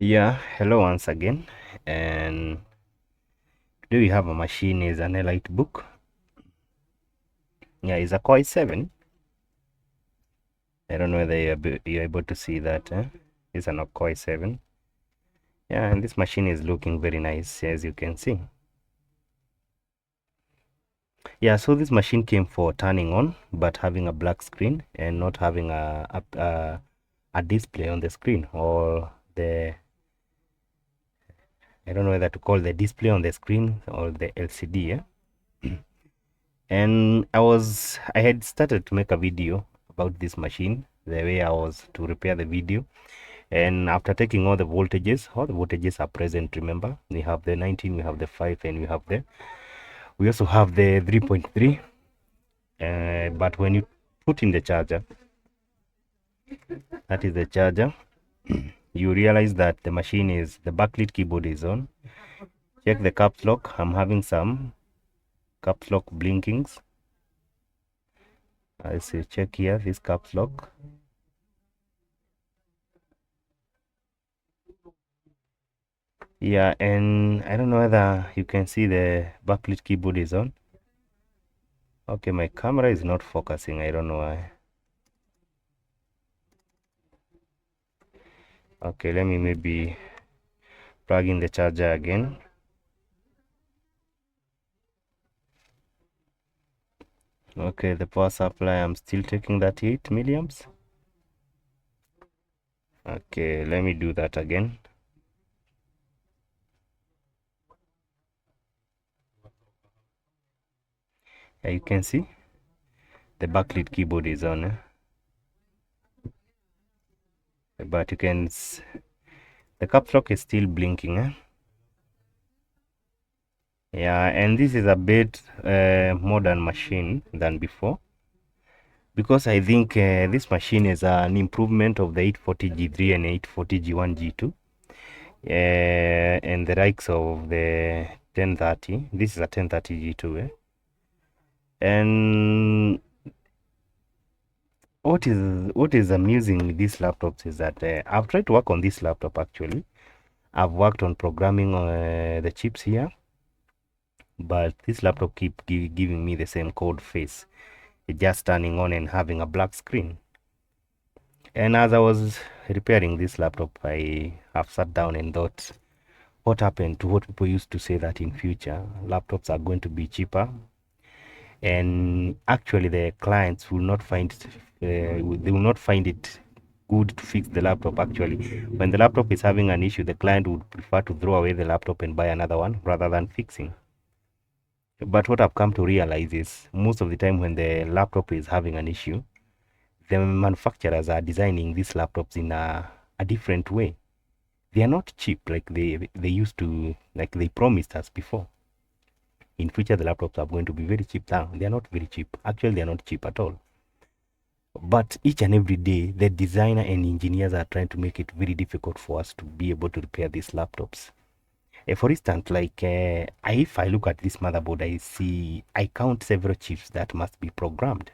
Yeah, hello once again. And today we have a machine is an Elite book. Yeah, it's a Core i7. I don't know whether you're able to see that. It's an Core i7. Yeah, and this machine is looking very nice, as you can see. Yeah, so this machine came for turning on, but having a black screen and not having a display on the screen, or the, I don't know whether to call the display on the screen or the LCD. Yeah? And I had started to make a video about this machine, the way I was to repair the video. And after taking all the voltages are present. Remember, we have the 19, we have the 5, and we also have the 3.3. But when you put in the charger, that is the charger, you realize that the backlit keyboard is on. Check the caps lock. I'm having some caps lock blinkings. I see. Check here, this caps lock. Yeah, and I don't know whether you can see the backlit keyboard is on. Okay, my camera is not focusing. I don't know why. Okay, let me maybe plug in the charger again. Okay, the power supply, I'm still taking that 8 milliamps. Okay, let me do that again. Yeah, you can see the backlit keyboard is on. But you can the caps lock is still blinking. Yeah, and this is a bit modern machine than before, because I think this machine is an improvement of the 840G3 and 840G1G2, and the likes of the 1030. This is a 1030G2. And what is amusing with these laptops is that I've tried to work on this laptop. Actually, I've worked on programming the chips here, but this laptop keep giving me the same code face, just turning on and having a black screen. And as I was repairing this laptop, I have sat down and thought, what happened to what people used to say that in future laptops are going to be cheaper, and actually the clients will not find they will not find it good to fix the laptop. Actually, when the laptop is having an issue, the client would prefer to throw away the laptop and buy another one rather than fixing. But what I've come to realize is most of the time when the laptop is having an issue, the manufacturers are designing these laptops in a different way. They are not cheap like they used to, like they promised us before. In future, the laptops are going to be very cheap. Now they are not very cheap. Actually, they are not cheap at all. But each and every day, the designer and engineers are trying to make it very difficult for us to be able to repair these laptops. For instance, like if I look at this motherboard, I count several chips that must be programmed.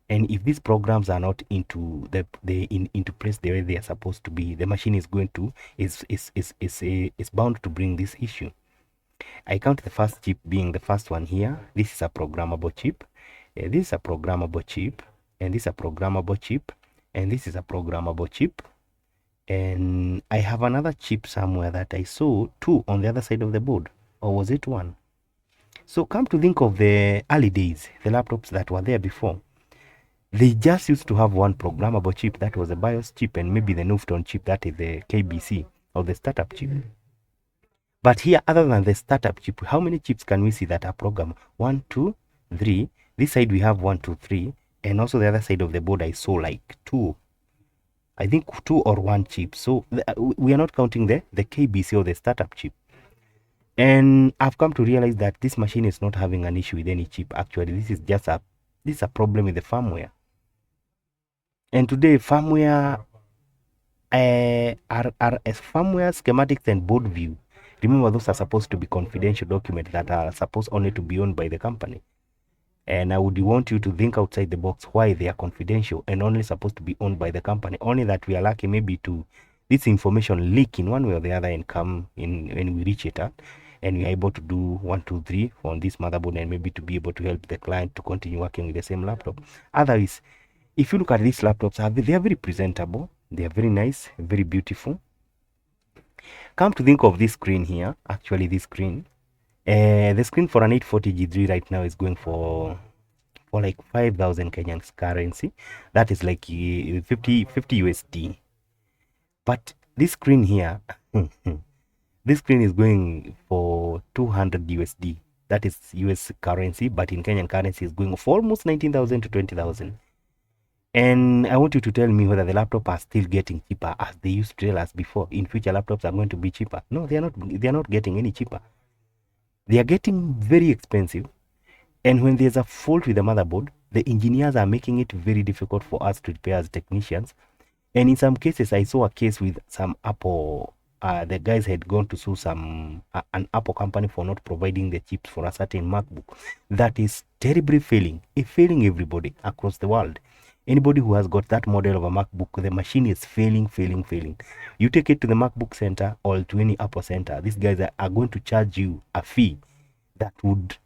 And if these programs are not into into place the way they are supposed to be, the machine is going to is bound to bring this issue. I count the first chip being the first one here. This is a programmable chip. This is a programmable chip, and this is a programmable chip, and this is a programmable chip. And I have another chip somewhere that I saw two on the other side of the board, or was it one? So come to think of the early days, the laptops that were there before. They just used to have one programmable chip, that was a BIOS chip, and maybe the Nufton chip, that is the KBC or the startup chip. But here, other than the startup chip, how many chips can we see that are programmed? 1, 2, 3. This side we have 1, 2, 3. And also the other side of the board I saw like 2. I think 2 or 1 chip. So we are not counting the KBC or the startup chip. And I've come to realize that this machine is not having an issue with any chip. Actually, this is a problem with the firmware. And today, firmware are as firmware schematics and board view. Remember, those are supposed to be confidential documents that are supposed only to be owned by the company. And I would want you to think outside the box why they are confidential and only supposed to be owned by the company. Only that we are lucky maybe to this information leak in one way or the other and come in when we reach it out, and we're able to do 1, 2, 3 on this motherboard, and maybe to be able to help the client to continue working with the same laptop. Otherwise, if you look at these laptops, they are very presentable, they are very nice, very beautiful. Come to think of this screen here, actually this screen, the screen for an 840 G3 right now is going for like 5,000 Kenyan currency. That is like 50 USD. But this screen here, this screen is going for 200 USD. That is US currency, but in Kenyan currency is going for almost 19,000 to 20,000. And I want you to tell me whether the laptop are still getting cheaper as they used to tell us before. In future, laptops are going to be cheaper. No, they are not. They are not getting any cheaper. They are getting very expensive. And when there's a fault with the motherboard, the engineers are making it very difficult for us to repair as technicians. And in some cases, I saw a case with some Apple. The guys had gone to sue an Apple company for not providing the chips for a certain MacBook that is terribly failing everybody across the world. Anybody who has got that model of a MacBook, the machine is failing. You take it to the MacBook center or to any Apple center, these guys are going to charge you a fee that would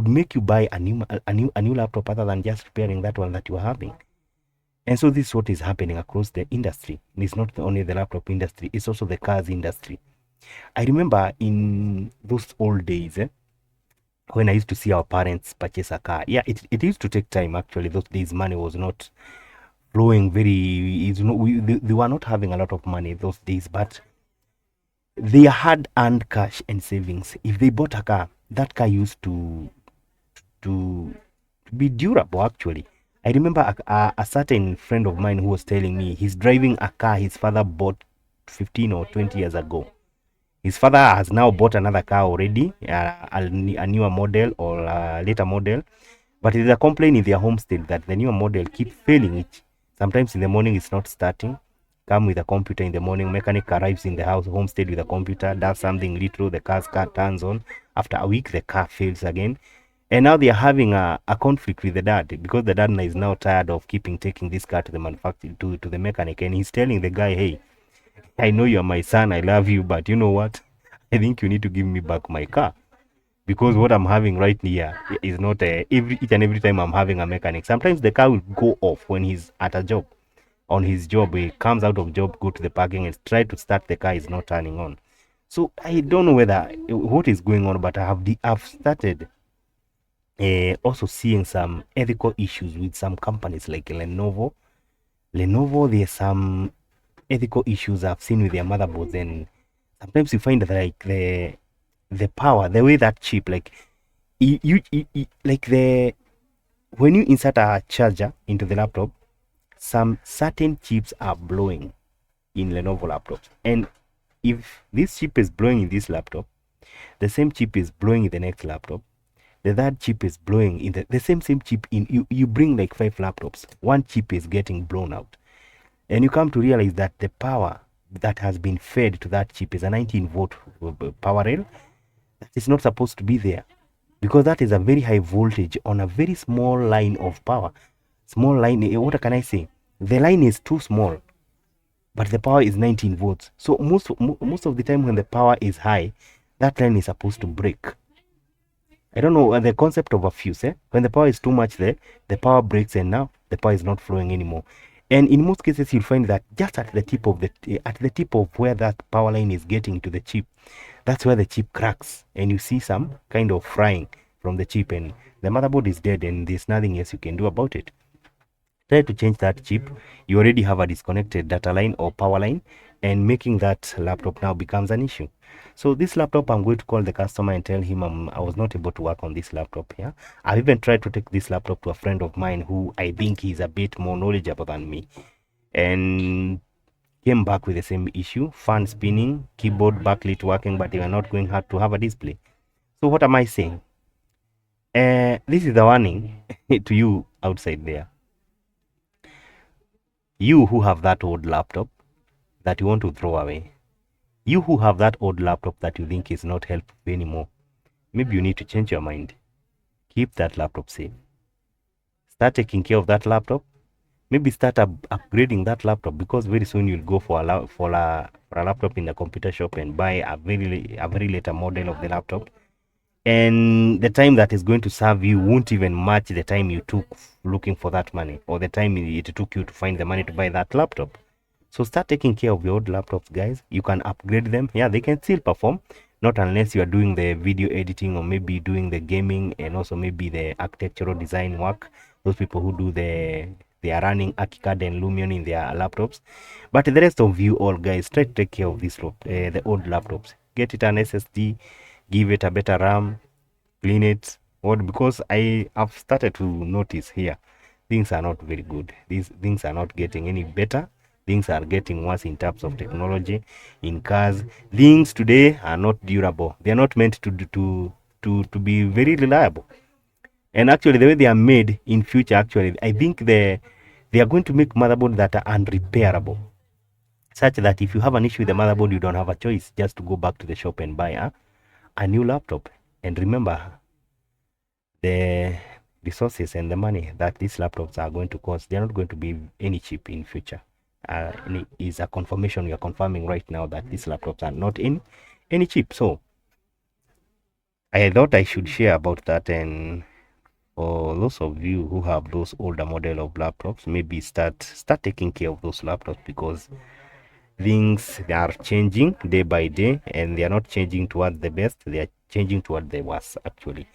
make you buy a new laptop other than just repairing that one that you are having. And so this is what is happening across the industry. It's not only the laptop industry, it's also the cars industry. I remember in those old days, when I used to see our parents purchase a car. Yeah, it used to take time actually. Those days money was not flowing very, they were not having a lot of money those days, but they had earned cash and savings. If they bought a car, that car used to be durable actually. I remember a certain friend of mine who was telling me he's driving a car his father bought 15 or 20 years ago. His father has now bought another car already, a newer model or a later model. But there's a complaint in their home state that the newer model keeps failing it. Sometimes in the morning it's not starting. Come with a computer in the morning, mechanic arrives in the house, homestead with a computer, does something little, the car turns on. After a week, the car fails again. And now they are having a conflict with the dad because the dad is now tired of taking this car to the manufacturer, to the mechanic. And he's telling the guy, hey, I know you're my son, I love you, but you know what? I think you need to give me back my car. Because what I'm having right here is not each and every time I'm having a mechanic. Sometimes the car will go off when he's at a job. On his job, he comes out of job, go to the parking and try to start the car, is not turning on. So I don't know what is going on, but I've started also seeing some ethical issues with some companies like Lenovo. There's some ethical issues I've seen with their motherboards, and sometimes you find that like the power, the way that chip, like when you insert a charger into the laptop, some certain chips are blowing in Lenovo laptops, and if this chip is blowing in this laptop, the same chip is blowing in the next laptop. The third chip is blowing in the same chip in you bring like 5 laptops. One chip is getting blown out. And you come to realize that the power that has been fed to that chip is a 19-volt power rail that is not supposed to be there. Because that is a very high voltage on a very small line of power. Small line, what can I say? The line is too small, but the power is 19 volts. So most of the time when the power is high, that line is supposed to break. I don't know the concept of a fuse. When the power is too much there, the power breaks and now the power is not flowing anymore. And in most cases, you'll find that just at the tip of where that power line is getting to the chip, that's where the chip cracks, and you see some kind of frying from the chip, and the motherboard is dead, and there's nothing else you can do about it. Try to change that chip. You already have a disconnected data line or power line, and making that laptop now becomes an issue. So this laptop, I'm going to call the customer and tell him I was not able to work on this laptop here. I've even tried to take this laptop to a friend of mine who I think he's a bit more knowledgeable than me, and came back with the same issue: fan spinning, keyboard backlit working, but they were not going hard to have a display. So what am I saying? This is the warning to you outside there. You who have that old laptop that you want to throw away. You who have that old laptop that you think is not helpful anymore. Maybe you need to change your mind. Keep that laptop safe. Start taking care of that laptop. maybe start upgrading that laptop, because very soon you'll go for a laptop in the computer shop and buy a very later model of the laptop, and the time that is going to serve you won't even match the time you took looking for that money, or the time it took you to find the money to buy that laptop. So start taking care of your old laptops, guys. You can upgrade them. Yeah, they can still perform, not unless you are doing the video editing, or maybe doing the gaming, and also maybe the architectural design work. Those people who do they are running ArchiCAD and Lumion in their laptops. But the rest of you all, guys, try to take care of the old laptops. Get it an SSD, give it a better RAM, clean it. What? Because I have started to notice here, things are not very good. These things are not getting any better. Things are getting worse in terms of technology. In cars, things today are not durable. They are not meant to be very reliable. And actually, the way they are made in future, actually, I think they are going to make motherboards that are unrepairable, such that if you have an issue with the motherboard, you don't have a choice just to go back to the shop and buy a new laptop. And remember, the resources and the money that these laptops are going to cost, they're not going to be any cheap in future. Is a confirmation. We are confirming right now that these laptops are not in any cheap. So I thought I should share about that. And for those of you who have those older model of laptops, maybe start taking care of those laptops, because things are changing day by day, and they are not changing towards the best, they are changing towards the worst, actually,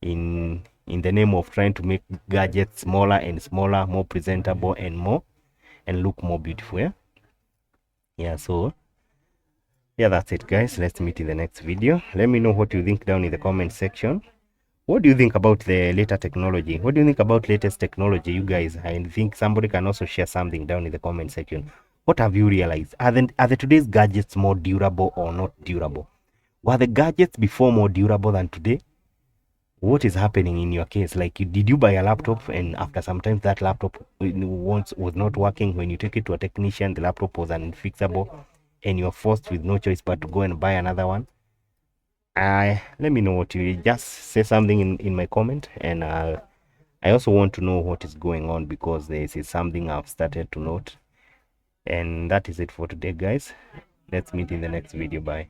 in the name of trying to make gadgets smaller and smaller, more presentable, and look more beautiful. Yeah, so yeah, that's it, guys. Let's meet in the next video. Let me know what you think down in the comment section. What do you think about the later technology? What do you think about latest technology, you guys? I think somebody can also share something down in the comment section. What have you realized? Are the today's gadgets more durable or not durable? Were the gadgets before more durable than today? What is happening in your case? Like, did you buy a laptop and after sometimes that laptop once was not working? When you take it to a technician, the laptop was unfixable, and you're forced with no choice but to go and buy another one? Let me know what you just say something in my comment, and I also want to know what is going on, because this is something I've started to note. And that is it for today, guys. Let's meet in the next video. Bye.